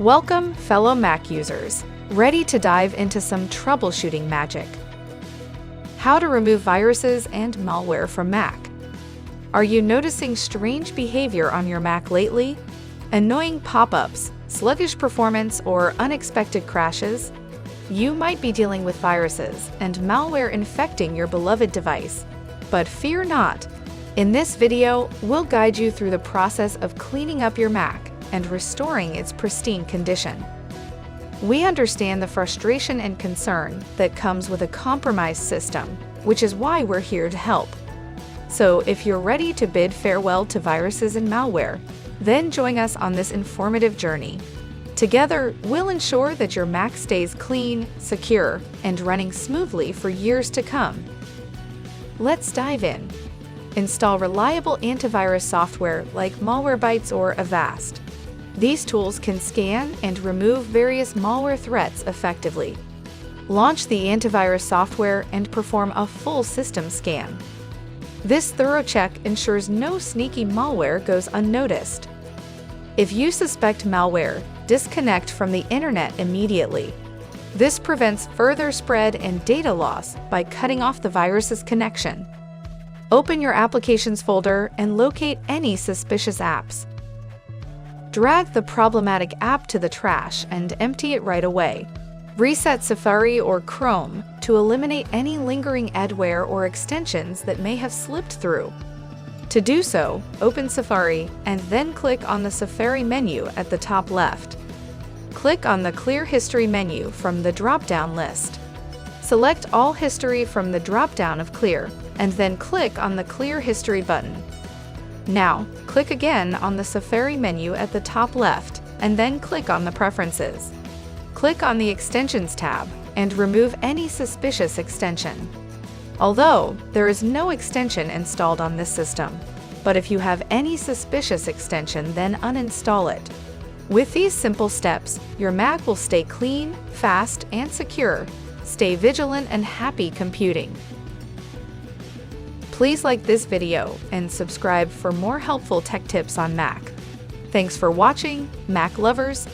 Welcome, fellow Mac users, ready to dive into some troubleshooting magic. How to remove viruses and malware from Mac. Are you noticing strange behavior on your Mac lately? Annoying pop-ups, sluggish performance, or unexpected crashes? You might be dealing with viruses and malware infecting your beloved device. But fear not. In this video, we'll guide you through the process of cleaning up your Mac and restoring its pristine condition. We understand the frustration and concern that comes with a compromised system, which is why we're here to help. So if you're ready to bid farewell to viruses and malware, then join us on this informative journey. Together, we'll ensure that your Mac stays clean, secure, and running smoothly for years to come. Let's dive in. Install reliable antivirus software like Malwarebytes or Avast. These tools can scan and remove various malware threats effectively. Launch the antivirus software and perform a full system scan. This thorough check ensures no sneaky malware goes unnoticed. If you suspect malware, disconnect from the internet immediately. This prevents further spread and data loss by cutting off the virus's connection. Open your Applications folder and locate any suspicious apps. Drag the problematic app to the trash and empty it right away. Reset Safari or Chrome to eliminate any lingering adware or extensions that may have slipped through. To do so, open Safari and then click on the Safari menu at the top left. Click on the Clear History menu from the drop-down list. Select All History from the drop-down of Clear, and then click on the Clear History button. Now, click again on the Safari menu at the top left, and then click on the Preferences. Click on the Extensions tab and remove any suspicious extension. Although, there is no extension installed on this system, but if you have any suspicious extension, then uninstall it. With these simple steps, your Mac will stay clean, fast, and secure. Stay vigilant and happy computing. Please like this video and subscribe for more helpful tech tips on Mac. Thanks for watching, Mac lovers,